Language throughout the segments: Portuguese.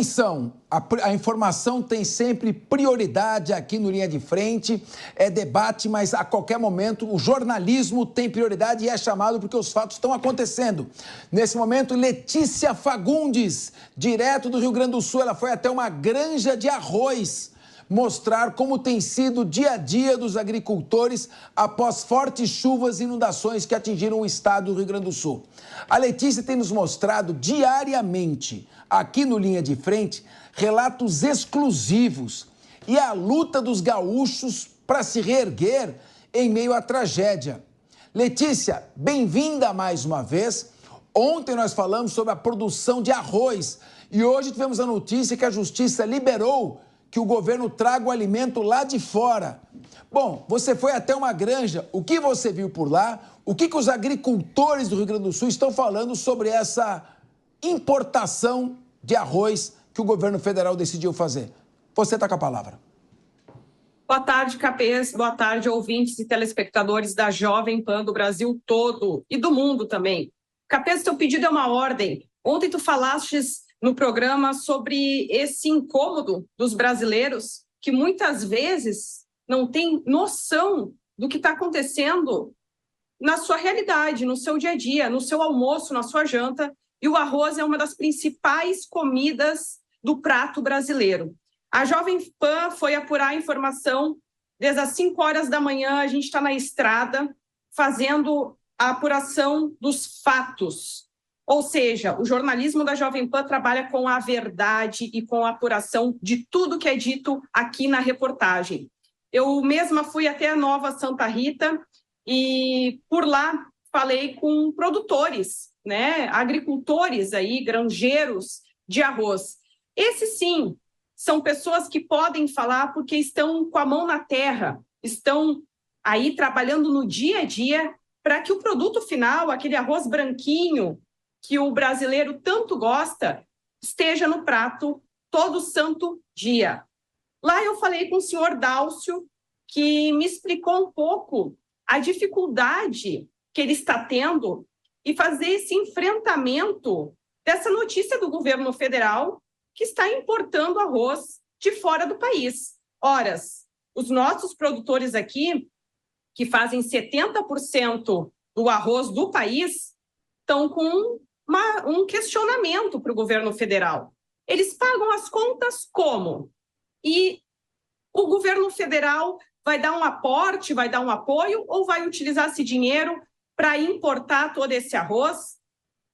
Atenção, a informação tem sempre prioridade aqui no Linha de Frente, é debate, mas a qualquer momento o jornalismo tem prioridade e é chamado porque os fatos estão acontecendo. Nesse momento, Letícia Fagundes, direto do Rio Grande do Sul, ela foi até uma granja de arroz mostrar como tem sido o dia a dia dos agricultores após fortes chuvas e inundações que atingiram o estado do Rio Grande do Sul. A Letícia tem nos mostrado diariamente, aqui no Linha de Frente, relatos exclusivos e a luta dos gaúchos para se reerguer em meio à tragédia. Letícia, bem-vinda mais uma vez. Ontem nós falamos sobre a produção de arroz e hoje tivemos a notícia que a Justiça liberou que o governo traga o alimento lá de fora. Bom, você foi até uma granja, o que você viu por lá? O que os agricultores do Rio Grande do Sul estão falando sobre essa importação de arroz que o governo federal decidiu fazer? Você está com a palavra. Boa tarde, Capês. Boa tarde, ouvintes e telespectadores da Jovem Pan do Brasil todo e do mundo também. Capês, teu pedido é uma ordem. Ontem tu falastes no programa sobre esse incômodo dos brasileiros que muitas vezes não têm noção do que está acontecendo na sua realidade, no seu dia a dia, no seu almoço, na sua janta. E o arroz é uma das principais comidas do prato brasileiro. A Jovem Pan foi apurar a informação desde as 5 horas da manhã, a gente está na estrada fazendo a apuração dos fatos. Ou seja, o jornalismo da Jovem Pan trabalha com a verdade e com a apuração de tudo que é dito aqui na reportagem. Eu mesma fui até a Nova Santa Rita e por lá falei com produtores, né, agricultores aí, granjeiros de arroz. Esses sim são pessoas que podem falar porque estão com a mão na terra, estão aí trabalhando no dia a dia para que o produto final, aquele arroz branquinho, que o brasileiro tanto gosta, esteja no prato todo santo dia. Lá eu falei com o senhor Dálcio, que me explicou um pouco a dificuldade que ele está tendo e fazer esse enfrentamento dessa notícia do governo federal que está importando arroz de fora do país. Ora, os nossos produtores aqui, que fazem 70% do arroz do país, estão com um questionamento para o governo federal. Eles pagam as contas como? E o governo federal vai dar um aporte, vai dar um apoio ou vai utilizar esse dinheiro para importar todo esse arroz?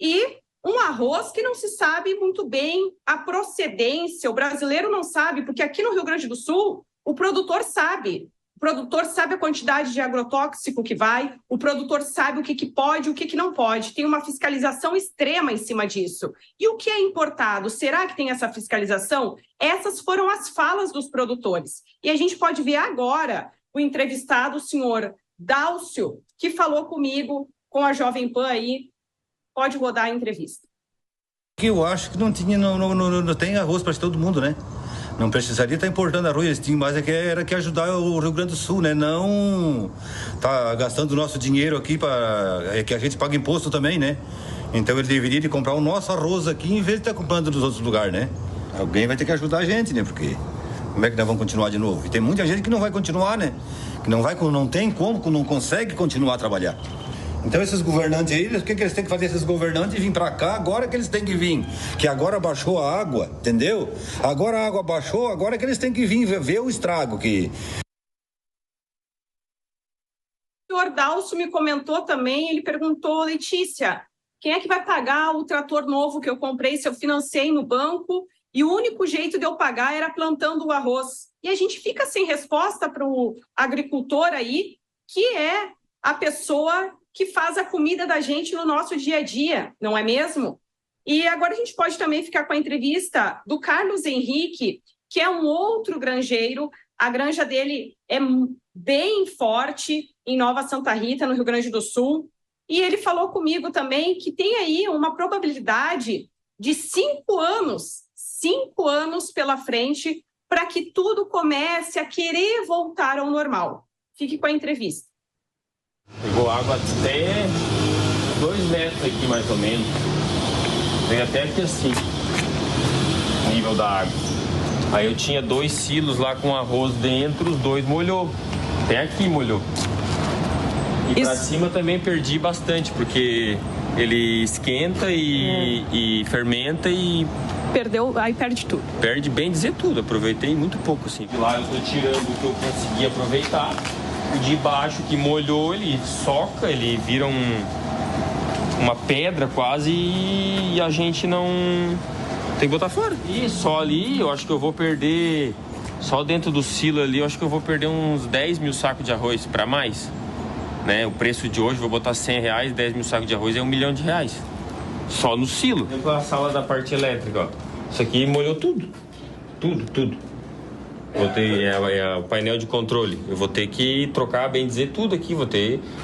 E um arroz que não se sabe muito bem a procedência, o brasileiro não sabe, porque aqui no Rio Grande do Sul, o produtor sabe. O produtor sabe a quantidade de agrotóxico que vai, o produtor sabe o que pode e o que não pode. Tem uma fiscalização extrema em cima disso. E o que é importado? Será que tem essa fiscalização? Essas foram as falas dos produtores. E a gente pode ver agora o entrevistado, o senhor Dálcio, que falou comigo, com a Jovem Pan aí. Pode rodar a entrevista. Eu acho que não tem arroz para todo mundo, né? Não precisaria estar importando arroz, mas era que ajudar o Rio Grande do Sul, né? Não tá gastando o nosso dinheiro aqui para que a gente paga imposto também, né? Então ele deveria de comprar o nosso arroz aqui em vez de estar comprando dos outros lugares, né? Alguém vai ter que ajudar a gente, né? Porque como é que nós vamos continuar de novo? E tem muita gente que não vai continuar, né? Que não tem como, não consegue continuar a trabalhar. Então esses governantes aí, o que eles têm que fazer? Esses governantes vir para cá, agora que eles têm que vir. Que agora baixou a água, entendeu? Agora a água baixou, agora que eles têm que vir ver o estrago que... O senhor Dálcio me comentou também, ele perguntou, Letícia, quem é que vai pagar o trator novo que eu comprei se eu financei no banco e o único jeito de eu pagar era plantando o arroz? E a gente fica sem resposta para o agricultor aí, que é a pessoa que faz a comida da gente no nosso dia a dia, não é mesmo? E agora a gente pode também ficar com a entrevista do Carlos Henrique, que é um outro granjeiro. A granja dele é bem forte em Nova Santa Rita, no Rio Grande do Sul. E ele falou comigo também que tem aí uma probabilidade de 5 anos pela frente para que tudo comece a querer voltar ao normal. Fique com a entrevista. Pegou água até 2 metros aqui, mais ou menos. Veio até aqui assim. Nível nível da água. Aí eu tinha 2 silos lá com arroz dentro, os 2 molhou. Até aqui molhou. E pra cima também perdi bastante, porque ele esquenta e fermenta e... Aí perde tudo. Perde, bem dizer tudo, aproveitei muito pouco, assim. De lá eu tô tirando o que eu consegui aproveitar. O de baixo que molhou, ele soca, ele vira uma pedra quase e a gente não... Tem que botar fora. E só ali, eu acho que eu vou perder... Só dentro do silo ali, eu acho que eu vou perder uns 10 mil sacos de arroz para mais. Né? O preço de hoje, vou botar R$100, 10 mil sacos de arroz é R$1 milhão. Só no silo. Dentro da sala da parte elétrica, ó. Isso aqui molhou tudo. Tudo. Botei o painel de controle. Eu vou ter que trocar, bem dizer, tudo aqui.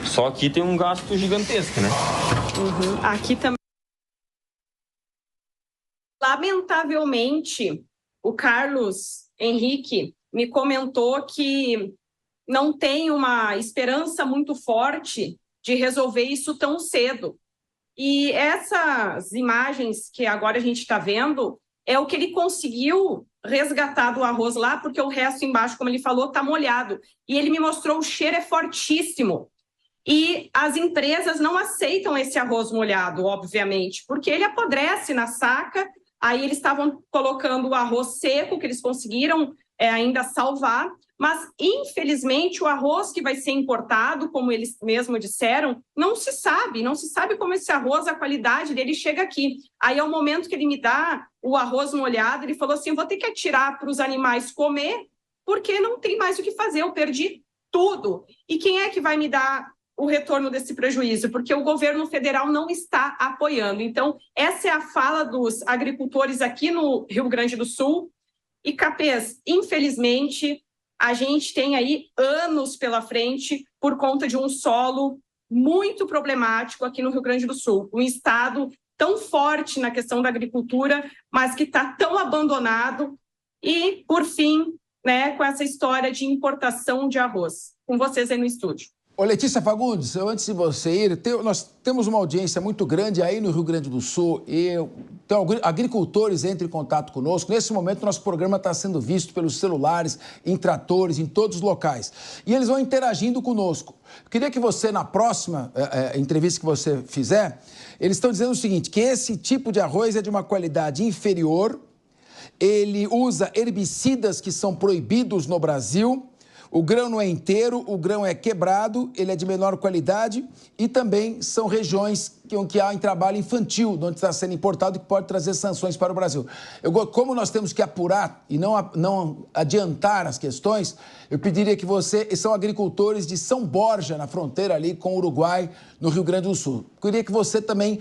Só aqui tem um gasto gigantesco, né? Aqui também. Lamentavelmente, o Carlos Henrique me comentou que não tem uma esperança muito forte de resolver isso tão cedo. E essas imagens que agora a gente está vendo é o que ele conseguiu resgatar do arroz lá, porque o resto embaixo, como ele falou, está molhado. E ele me mostrou, o cheiro é fortíssimo. E as empresas não aceitam esse arroz molhado, obviamente, porque ele apodrece na saca. Aí eles estavam colocando o arroz seco, que eles conseguiram ainda salvar, mas, infelizmente, o arroz que vai ser importado, como eles mesmos disseram, não se sabe como esse arroz, a qualidade dele chega aqui. Aí, é o momento que ele me dá o arroz molhado, ele falou assim, eu vou ter que atirar para os animais comer, porque não tem mais o que fazer, eu perdi tudo. E quem é que vai me dar o retorno desse prejuízo? Porque o governo federal não está apoiando. Então, essa é a fala dos agricultores aqui no Rio Grande do Sul. E, Capês, infelizmente, a gente tem aí anos pela frente por conta de um solo muito problemático aqui no Rio Grande do Sul. Um estado tão forte na questão da agricultura, mas que está tão abandonado. E, por fim, né, com essa história de importação de arroz. Com vocês aí no estúdio. Ô, Letícia Fagundes, antes de você ir, nós temos uma audiência muito grande aí no Rio Grande do Sul e então, agricultores entram em contato conosco. Nesse momento, nosso programa está sendo visto pelos celulares, em tratores, em todos os locais. E eles vão interagindo conosco. Eu queria que você, na próxima entrevista que você fizer, eles estão dizendo o seguinte, que esse tipo de arroz é de uma qualidade inferior, ele usa herbicidas que são proibidos no Brasil, o grão não é inteiro, o grão é quebrado, ele é de menor qualidade e também são regiões que há em trabalho infantil, onde está sendo importado, que pode trazer sanções para o Brasil. Como nós temos que apurar e não adiantar as questões, eu pediria que são agricultores de São Borja, na fronteira ali com o Uruguai, no Rio Grande do Sul. Eu queria que você também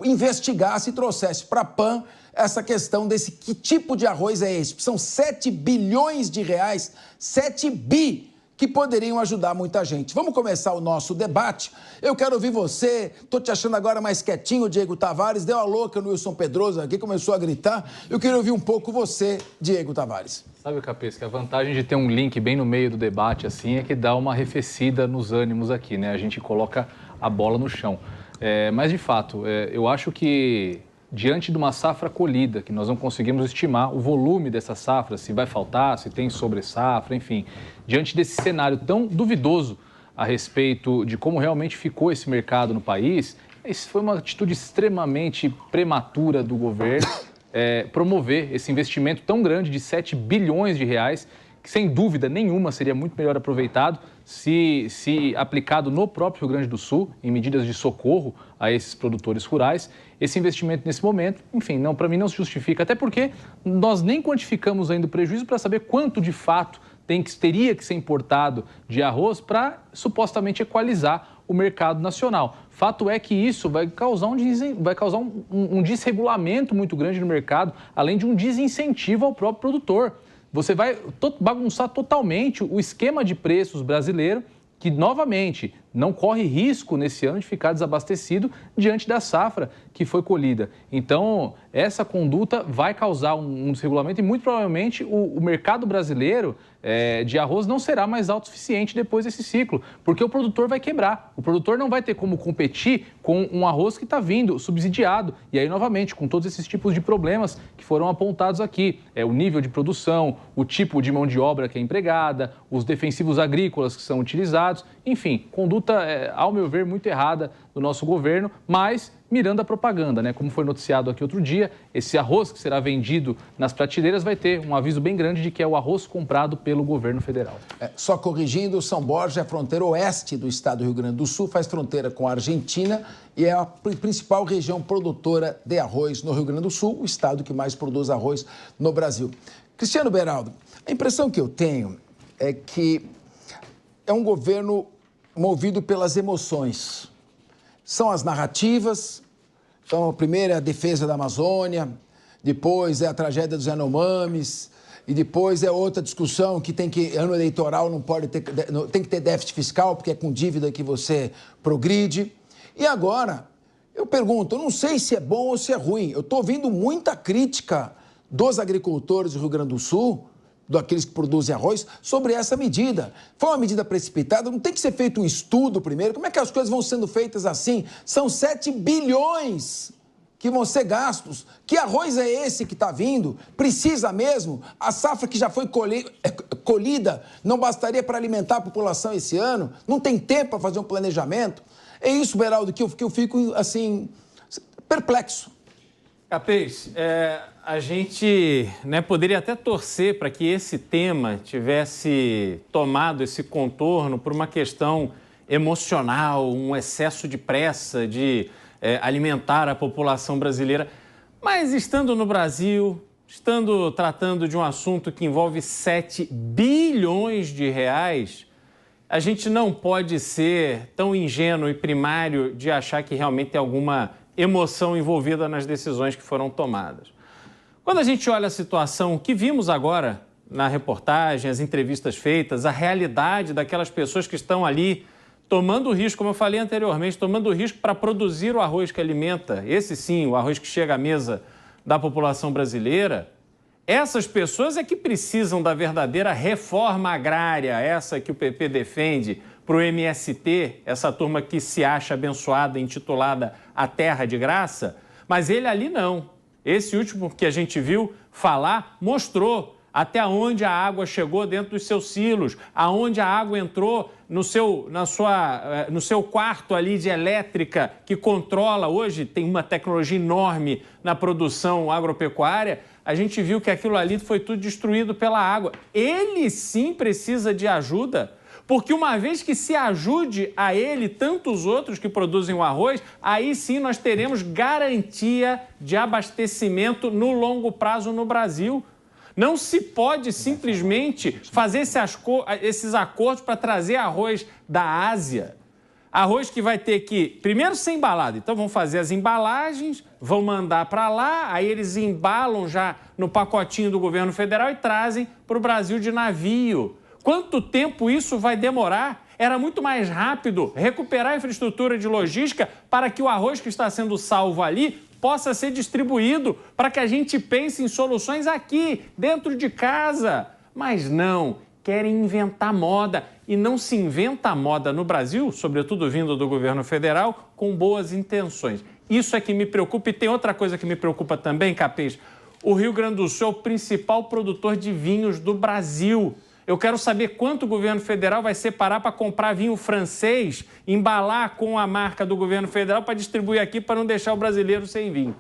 investigasse e trouxesse para a PAN essa questão que tipo de arroz é esse. São 7 bilhões de reais, 7 bi, que poderiam ajudar muita gente. Vamos começar o nosso debate. Eu quero ouvir você. Tô te achando agora mais quietinho, Diego Tavares. Deu a louca no Wilson Pedroso aqui, começou a gritar. Eu queria ouvir um pouco você, Diego Tavares. Sabe, Capês, que a vantagem de ter um link bem no meio do debate assim é que dá uma arrefecida nos ânimos aqui, né? A gente coloca a bola no chão. Mas, de fato, eu acho que diante de uma safra colhida, que nós não conseguimos estimar o volume dessa safra, se vai faltar, se tem sobre-safra, enfim. Diante desse cenário tão duvidoso a respeito de como realmente ficou esse mercado no país, isso foi uma atitude extremamente prematura do governo, promover esse investimento tão grande de 7 bilhões de reais, que sem dúvida nenhuma seria muito melhor aproveitado se aplicado no próprio Rio Grande do Sul, em medidas de socorro a esses produtores rurais. Esse investimento nesse momento, enfim, para mim não se justifica, até porque nós nem quantificamos ainda o prejuízo para saber quanto de fato teria que ser importado de arroz para supostamente equalizar o mercado nacional. Fato é que isso vai causar um desregulamento muito grande no mercado, além de um desincentivo ao próprio produtor. Você vai bagunçar totalmente o esquema de preços brasileiro, que, novamente, não corre risco nesse ano de ficar desabastecido diante da safra que foi colhida. Então, essa conduta vai causar um desregulamento e, muito provavelmente, o mercado brasileiro de arroz não será mais autossuficiente depois desse ciclo, porque o produtor vai quebrar. O produtor não vai ter como competir com um arroz que está vindo subsidiado. E aí, novamente, com todos esses tipos de problemas que foram apontados aqui, o nível de produção, o tipo de mão de obra que é empregada, os defensivos agrícolas que são utilizados, enfim, conduta, ao meu ver, muito errada do nosso governo, mas mirando a propaganda, né? Como foi noticiado aqui outro dia, esse arroz que será vendido nas prateleiras vai ter um aviso bem grande de que é o arroz comprado pelo governo federal. Só corrigindo, São Borja é a fronteira oeste do estado do Rio Grande do Sul, faz fronteira com a Argentina e é a principal região produtora de arroz no Rio Grande do Sul, o estado que mais produz arroz no Brasil. Cristiano Beraldo, a impressão que eu tenho é que é um governo movido pelas emoções. São as narrativas. Então, primeiro é a defesa da Amazônia, depois é a tragédia dos Yanomamis, e depois é outra discussão que ano eleitoral não pode ter, tem que ter déficit fiscal, porque é com dívida que você progride. E agora, eu pergunto, eu não sei se é bom ou se é ruim. Eu estou ouvindo muita crítica dos agricultores do Rio Grande do Sul, daqueles que produzem arroz, sobre essa medida. Foi uma medida precipitada, não tem que ser feito um estudo primeiro. Como é que as coisas vão sendo feitas assim? São 7 bilhões que vão ser gastos. Que arroz é esse que está vindo? Precisa mesmo? A safra que já foi colhida não bastaria para alimentar a população esse ano? Não tem tempo para fazer um planejamento? É isso, Beraldo, que eu fico, assim, perplexo. Capês, a gente poderia até torcer para que esse tema tivesse tomado esse contorno por uma questão emocional, um excesso de pressa de alimentar a população brasileira. Mas estando no Brasil, estando tratando de um assunto que envolve 7 bilhões de reais, a gente não pode ser tão ingênuo e primário de achar que realmente tem alguma emoção envolvida nas decisões que foram tomadas. Quando a gente olha a situação que vimos agora na reportagem, as entrevistas feitas, a realidade daquelas pessoas que estão ali tomando risco, como eu falei anteriormente, tomando risco para produzir o arroz que alimenta, esse sim, o arroz que chega à mesa da população brasileira, essas pessoas é que precisam da verdadeira reforma agrária, essa que o PP defende, para o MST, essa turma que se acha abençoada, intitulada A Terra de Graça, mas ele ali não. Esse último que a gente viu falar mostrou até onde a água chegou dentro dos seus silos, aonde a água entrou no seu quarto ali de elétrica que controla. Hoje tem uma tecnologia enorme na produção agropecuária. A gente viu que aquilo ali foi tudo destruído pela água. Ele sim precisa de ajuda, porque uma vez que se ajude a ele tantos outros que produzem o arroz, aí sim nós teremos garantia de abastecimento no longo prazo no Brasil. Não se pode simplesmente fazer esses acordos para trazer arroz da Ásia. Arroz que vai ter que, primeiro, ser embalado. Então, vão fazer as embalagens, vão mandar para lá, aí eles embalam já no pacotinho do governo federal e trazem para o Brasil de navio. Quanto tempo isso vai demorar? Era muito mais rápido recuperar a infraestrutura de logística para que o arroz que está sendo salvo ali possa ser distribuído, para que a gente pense em soluções aqui, dentro de casa. Mas não, querem inventar moda. E não se inventa moda no Brasil, sobretudo vindo do governo federal, com boas intenções. Isso é que me preocupa. E tem outra coisa que me preocupa também, Capês. O Rio Grande do Sul é o principal produtor de vinhos do Brasil. Eu quero saber quanto o governo federal vai separar para comprar vinho francês, embalar com a marca do governo federal para distribuir aqui, para não deixar o brasileiro sem vinho.